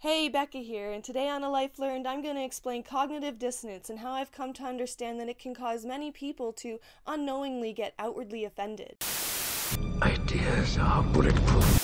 Hey, Becca here, and today on ALifeLearned I'm going to explain cognitive dissonance and how I've come to understand that it can cause many people to unknowingly get outwardly offended. Ideas are bulletproof.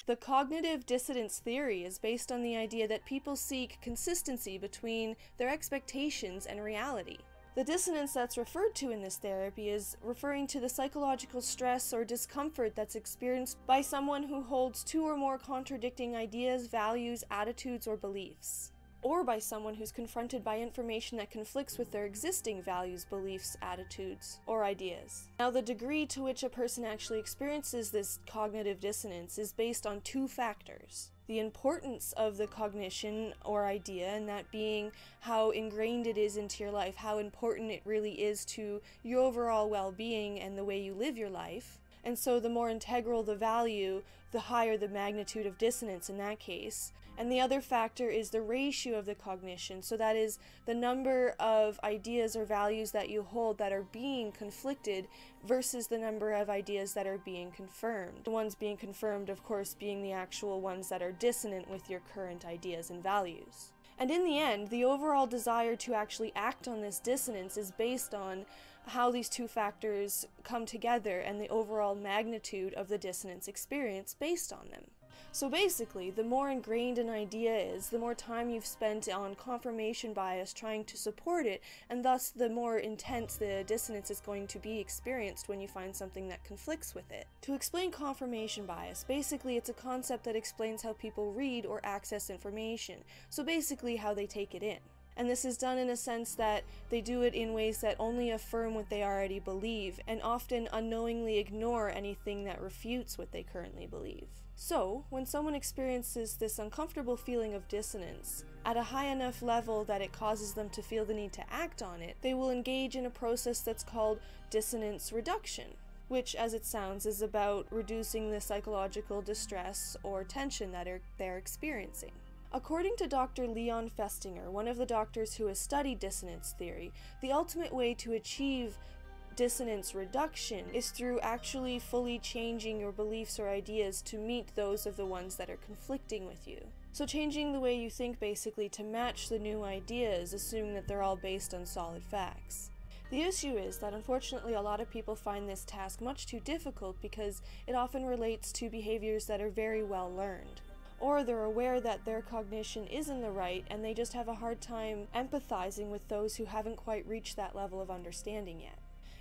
The cognitive dissonance theory is based on the idea that people seek consistency between their expectations and reality. The dissonance that's referred to in this therapy is referring to the psychological stress or discomfort that's experienced by someone who holds two or more contradicting ideas, values, attitudes, or beliefs. Or by someone who's confronted by information that conflicts with their existing values, beliefs, attitudes, or ideas. Now, the degree to which a person actually experiences this cognitive dissonance is based on two factors. The importance of the cognition or idea, and that being how ingrained it is into your life, how important it really is to your overall well-being and the way you live your life. And so the more integral the value, the higher the magnitude of dissonance in that case. And the other factor is the ratio of the cognition, so that is the number of ideas or values that you hold that are being conflicted versus the number of ideas that are being confirmed. The ones being confirmed, of course, being the actual ones that are dissonant with your current ideas and values. And in the end, the overall desire to actually act on this dissonance is based on how these two factors come together and the overall magnitude of the dissonance experience based on them. So basically, the more ingrained an idea is, the more time you've spent on confirmation bias trying to support it, and thus the more intense the dissonance is going to be experienced when you find something that conflicts with it. To explain confirmation bias, basically it's a concept that explains how people read or access information, so basically how they take it in. And this is done in a sense that they do it in ways that only affirm what they already believe, and often unknowingly ignore anything that refutes what they currently believe. So, when someone experiences this uncomfortable feeling of dissonance, at a high enough level that it causes them to feel the need to act on it, they will engage in a process that's called Dissonance Reduction, which, as it sounds, is about reducing the psychological distress or tension that they're experiencing. According to Dr. Leon Festinger, one of the doctors who has studied dissonance theory, the ultimate way to achieve dissonance reduction is through actually fully changing your beliefs or ideas to meet those of the ones that are conflicting with you. So changing the way you think basically to match the new ideas, assuming that they're all based on solid facts. The issue is that unfortunately a lot of people find this task much too difficult because it often relates to behaviors that are very well learned. Or they're aware that their cognition is in the right and they just have a hard time empathizing with those who haven't quite reached that level of understanding yet.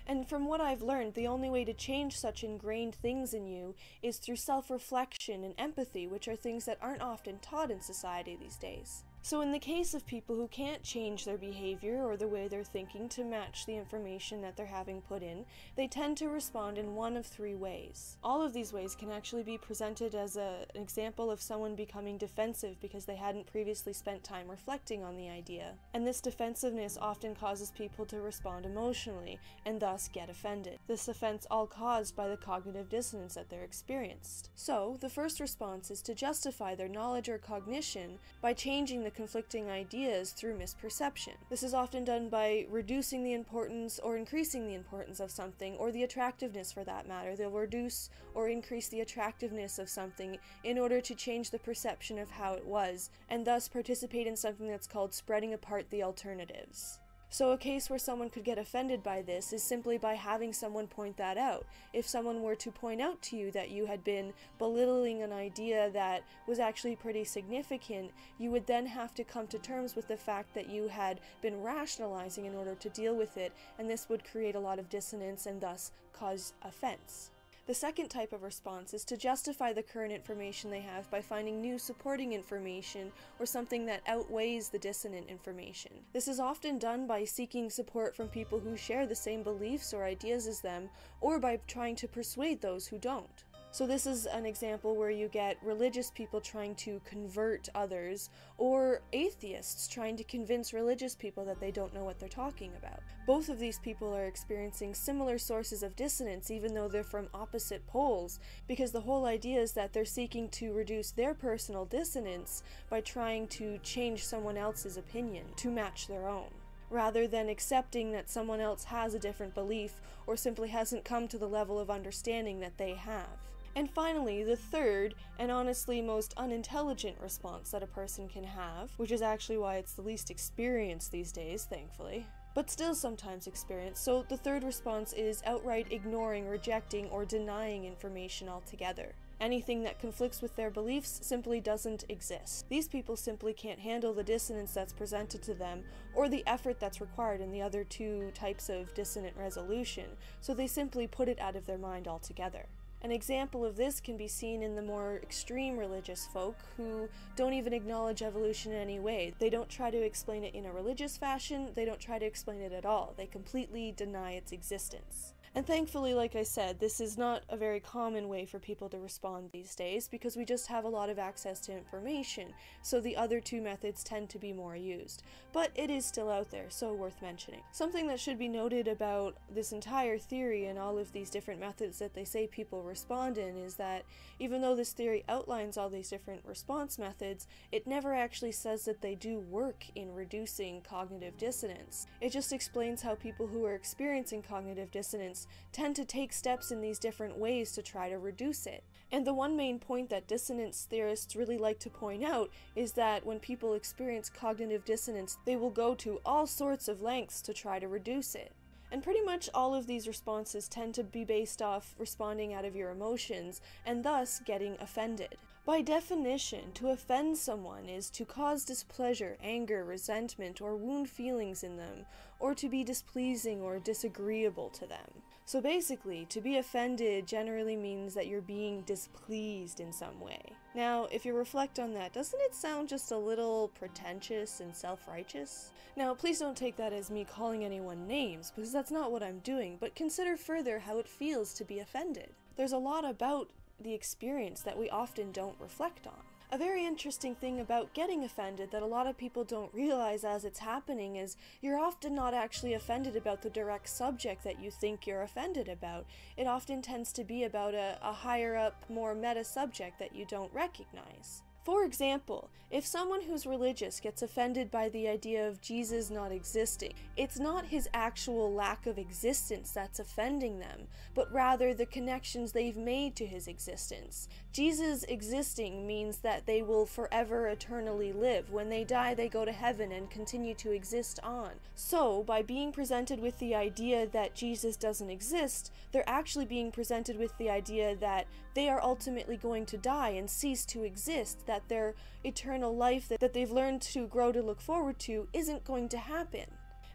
And from what I've learned, the only way to change such ingrained things in you is through self-reflection and empathy, which are things that aren't often taught in society these days. So in the case of people who can't change their behavior or the way they're thinking to match the information that they're having put in, they tend to respond in one of three ways. All of these ways can actually be presented as an example of someone becoming defensive because they hadn't previously spent time reflecting on the idea. And this defensiveness often causes people to respond emotionally and thus get offended. This offense all caused by the cognitive dissonance that they're experienced. So the first response is to justify their knowledge or cognition by changing the conflicting ideas through misperception. This is often done by reducing the importance or increasing the importance of something, or the attractiveness for that matter. They'll reduce or increase the attractiveness of something in order to change the perception of how it was, and thus participate in something that's called spreading apart the alternatives. So a case where someone could get offended by this is simply by having someone point that out. If someone were to point out to you that you had been belittling an idea that was actually pretty significant, you would then have to come to terms with the fact that you had been rationalizing in order to deal with it, and this would create a lot of dissonance and thus cause offense. The second type of response is to justify the current information they have by finding new supporting information or something that outweighs the dissonant information. This is often done by seeking support from people who share the same beliefs or ideas as them, or by trying to persuade those who don't. So this is an example where you get religious people trying to convert others, or atheists trying to convince religious people that they don't know what they're talking about. Both of these people are experiencing similar sources of dissonance even though they're from opposite poles, because the whole idea is that they're seeking to reduce their personal dissonance by trying to change someone else's opinion to match their own. rather than accepting that someone else has a different belief or simply hasn't come to the level of understanding that they have. And finally, the third, and honestly most unintelligent response that a person can have, which is actually why it's the least experienced these days, thankfully, but still sometimes experienced. So the third response is outright ignoring, rejecting, or denying information altogether. Anything that conflicts with their beliefs simply doesn't exist. These people simply can't handle the dissonance that's presented to them, or the effort that's required in the other two types of dissonant resolution, so they simply put it out of their mind altogether. An example of this can be seen in the more extreme religious folk who don't even acknowledge evolution in any way. They don't try to explain it in a religious fashion, they don't try to explain it at all. They completely deny its existence. And thankfully, like I said, this is not a very common way for people to respond these days because we just have a lot of access to information, so the other two methods tend to be more used. But it is still out there, so worth mentioning. Something that should be noted about this entire theory and all of these different methods that they say people respond in is that even though this theory outlines all these different response methods, it never actually says that they do work in reducing cognitive dissonance. It just explains how people who are experiencing cognitive dissonance tend to take steps in these different ways to try to reduce it. And the one main point that dissonance theorists really like to point out is that when people experience cognitive dissonance, they will go to all sorts of lengths to try to reduce it. And pretty much all of these responses tend to be based off responding out of your emotions, and thus getting offended. By definition, to offend someone is to cause displeasure, anger, resentment, or wound feelings in them, or to be displeasing or disagreeable to them. So basically, to be offended generally means that you're being displeased in some way. Now, if you reflect on that, doesn't it sound just a little pretentious and self-righteous? Now, please don't take that as me calling anyone names, because that's not what I'm doing, but consider further how it feels to be offended. There's a lot about the experience that we often don't reflect on. A very interesting thing about getting offended that a lot of people don't realize as it's happening is you're often not actually offended about the direct subject that you think you're offended about. It often tends to be about a higher up, more meta subject that you don't recognize. For example, if someone who's religious gets offended by the idea of Jesus not existing, it's not his actual lack of existence that's offending them, but rather the connections they've made to his existence. Jesus existing means that they will forever eternally live. When they die, they go to heaven and continue to exist on. So, by being presented with the idea that Jesus doesn't exist, they're actually being presented with the idea that they are ultimately going to die and cease to exist, that their eternal life that they've learned to grow to look forward to isn't going to happen.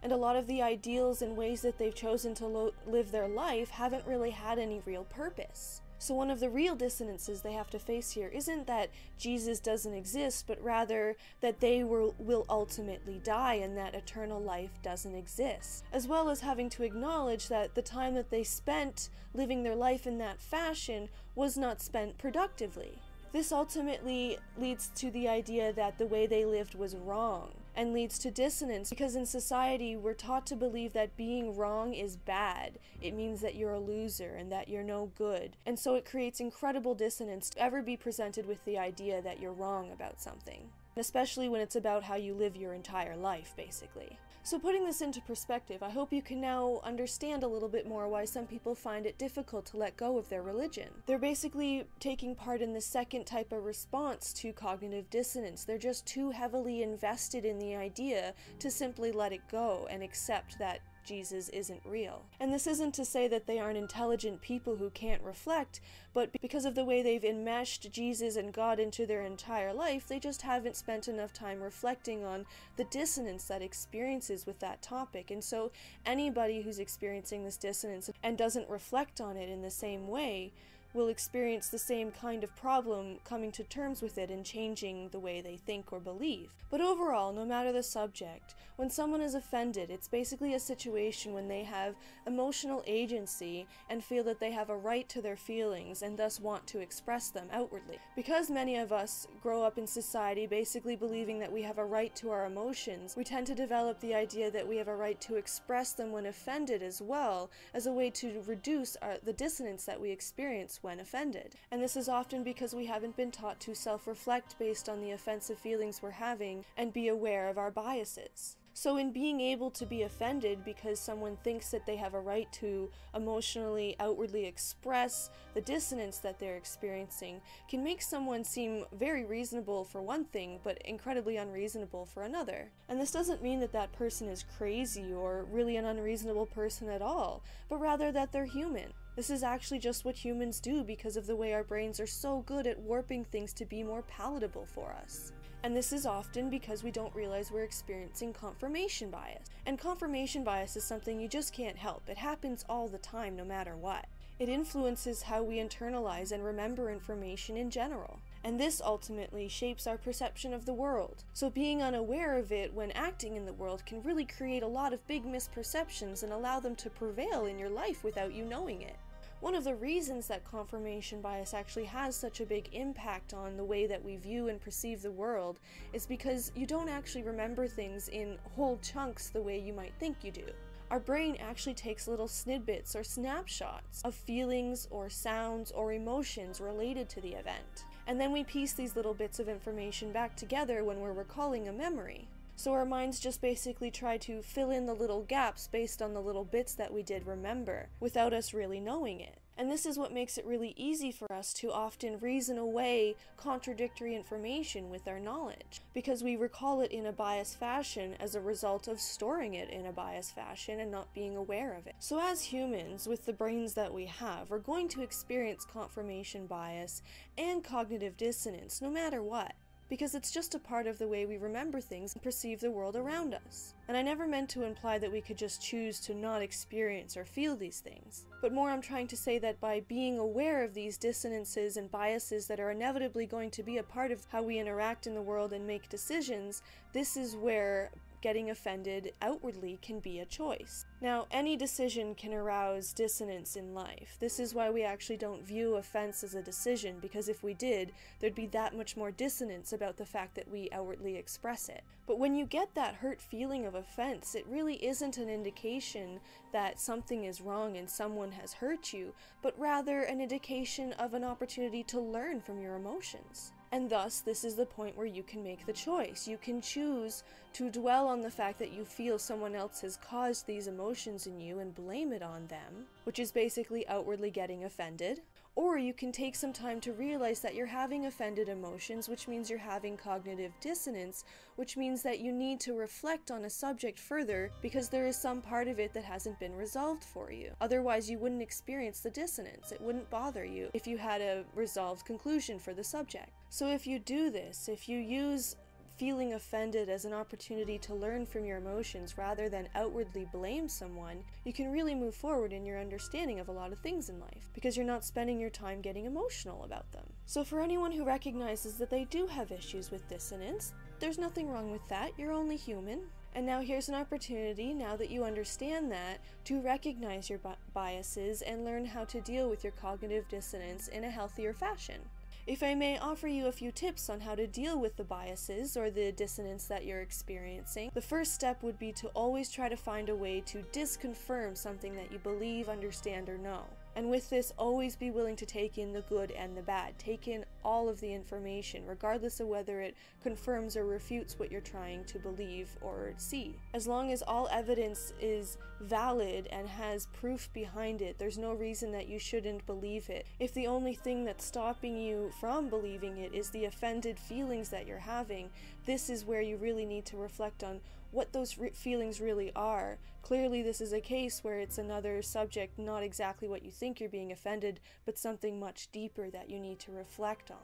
And a lot of the ideals and ways that they've chosen to live their life haven't really had any real purpose. So one of the real dissonances they have to face here isn't that Jesus doesn't exist, but rather that they will ultimately die and that eternal life doesn't exist. As well as having to acknowledge that the time that they spent living their life in that fashion was not spent productively. This ultimately leads to the idea that the way they lived was wrong, and leads to dissonance because in society we're taught to believe that being wrong is bad. It means that you're a loser and that you're no good. And so it creates incredible dissonance to ever be presented with the idea that you're wrong about something. Especially when it's about how you live your entire life, basically. So putting this into perspective, I hope you can now understand a little bit more why some people find it difficult to let go of their religion. They're basically taking part in the second type of response to cognitive dissonance. They're just too heavily invested in the idea to simply let it go and accept that Jesus isn't real. And this isn't to say that they aren't intelligent people who can't reflect, but because of the way they've enmeshed Jesus and God into their entire life, they just haven't spent enough time reflecting on the dissonance that experiences with that topic. And so anybody who's experiencing this dissonance and doesn't reflect on it in the same way will experience the same kind of problem coming to terms with it and changing the way they think or believe. But overall, no matter the subject, when someone is offended, it's basically a situation when they have emotional agency and feel that they have a right to their feelings and thus want to express them outwardly. Because many of us grow up in society basically believing that we have a right to our emotions, we tend to develop the idea that we have a right to express them when offended as well, as a way to reduce the dissonance that we experience when offended. And this is often because we haven't been taught to self-reflect based on the offensive feelings we're having and be aware of our biases. So in being able to be offended because someone thinks that they have a right to emotionally, outwardly express the dissonance that they're experiencing can make someone seem very reasonable for one thing, but incredibly unreasonable for another. And this doesn't mean that that person is crazy or really an unreasonable person at all, but rather that they're human. This is actually just what humans do because of the way our brains are so good at warping things to be more palatable for us. And this is often because we don't realize we're experiencing confirmation bias. And confirmation bias is something you just can't help. It happens all the time, no matter what. It influences how we internalize and remember information in general. And this ultimately shapes our perception of the world. So being unaware of it when acting in the world can really create a lot of big misperceptions and allow them to prevail in your life without you knowing it. One of the reasons that confirmation bias actually has such a big impact on the way that we view and perceive the world is because you don't actually remember things in whole chunks the way you might think you do. Our brain actually takes little snippets or snapshots of feelings or sounds or emotions related to the event. And then we piece these little bits of information back together when we're recalling a memory. So our minds just basically try to fill in the little gaps based on the little bits that we did remember, without us really knowing it. And this is what makes it really easy for us to often reason away contradictory information with our knowledge, because we recall it in a biased fashion as a result of storing it in a biased fashion and not being aware of it. So as humans, with the brains that we have, we're going to experience confirmation bias and cognitive dissonance no matter what, because it's just a part of the way we remember things and perceive the world around us. And I never meant to imply that we could just choose to not experience or feel these things, but more I'm trying to say that by being aware of these dissonances and biases that are inevitably going to be a part of how we interact in the world and make decisions, this is where getting offended outwardly can be a choice. Now, any decision can arouse dissonance in life. This is why we actually don't view offense as a decision, because if we did, there'd be that much more dissonance about the fact that we outwardly express it. But when you get that hurt feeling of offense, it really isn't an indication that something is wrong and someone has hurt you, but rather an indication of an opportunity to learn from your emotions. And thus, this is the point where you can make the choice. You can choose to dwell on the fact that you feel someone else has caused these emotions in you and blame it on them, which is basically outwardly getting offended. Or you can take some time to realize that you're having offended emotions, which means you're having cognitive dissonance, which means that you need to reflect on a subject further because there is some part of it that hasn't been resolved for you. Otherwise, you wouldn't experience the dissonance. It wouldn't bother you if you had a resolved conclusion for the subject. So if you do this, if you use feeling offended as an opportunity to learn from your emotions rather than outwardly blame someone, you can really move forward in your understanding of a lot of things in life, because you're not spending your time getting emotional about them. So for anyone who recognizes that they do have issues with dissonance, there's nothing wrong with that. You're only human. And now here's an opportunity, now that you understand that, to recognize your biases and learn how to deal with your cognitive dissonance in a healthier fashion. If I may offer you a few tips on how to deal with the biases or the dissonance that you're experiencing, the first step would be to always try to find a way to disconfirm something that you believe, understand, or know. And with this, always be willing to take in the good and the bad. Take in all of the information, regardless of whether it confirms or refutes what you're trying to believe or see. As long as all evidence is valid and has proof behind it, there's no reason that you shouldn't believe it. If the only thing that's stopping you from believing it is the offended feelings that you're having, this is where you really need to reflect on what those feelings really are. Clearly this is a case where it's another subject, not exactly what you think you're being offended, but something much deeper that you need to reflect on.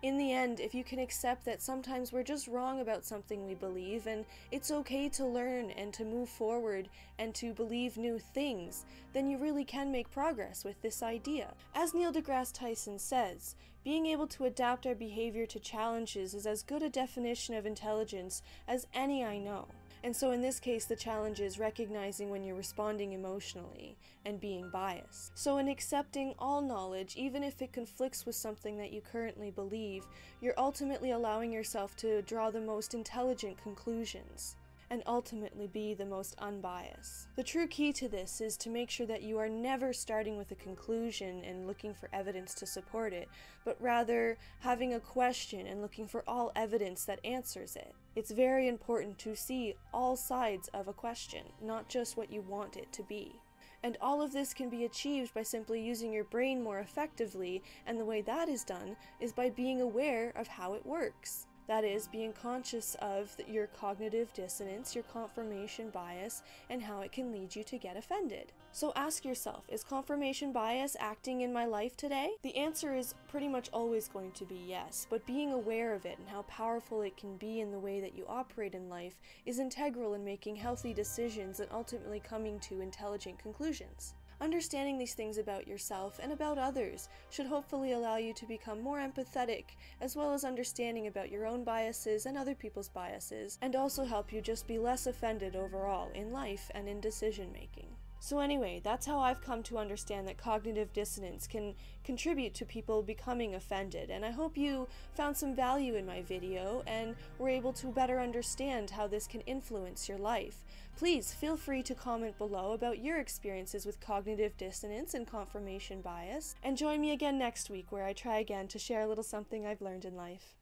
In the end, if you can accept that sometimes we're just wrong about something we believe, and it's okay to learn and to move forward and to believe new things, then you really can make progress with this idea. As Neil deGrasse Tyson says, being able to adapt our behavior to challenges is as good a definition of intelligence as any I know. And so in this case, the challenge is recognizing when you're responding emotionally and being biased. So in accepting all knowledge, even if it conflicts with something that you currently believe, you're ultimately allowing yourself to draw the most intelligent conclusions. and ultimately be the most unbiased. The true key to this is to make sure that you are never starting with a conclusion and looking for evidence to support it, but rather having a question and looking for all evidence that answers it. It's very important to see all sides of a question, not just what you want it to be. And all of this can be achieved by simply using your brain more effectively, and the way that is done is by being aware of how it works. That is, being conscious of your cognitive dissonance, your confirmation bias, and how it can lead you to get offended. So ask yourself, is confirmation bias acting in my life today? The answer is pretty much always going to be yes, but being aware of it and how powerful it can be in the way that you operate in life is integral in making healthy decisions and ultimately coming to intelligent conclusions. Understanding these things about yourself and about others should hopefully allow you to become more empathetic, as well as understanding about your own biases and other people's biases, and also help you just be less offended overall in life and in decision making. So anyway, that's how I've come to understand that cognitive dissonance can contribute to people becoming offended, and I hope you found some value in my video and were able to better understand how this can influence your life. Please feel free to comment below about your experiences with cognitive dissonance and confirmation bias, and join me again next week where I try again to share a little something I've learned in life.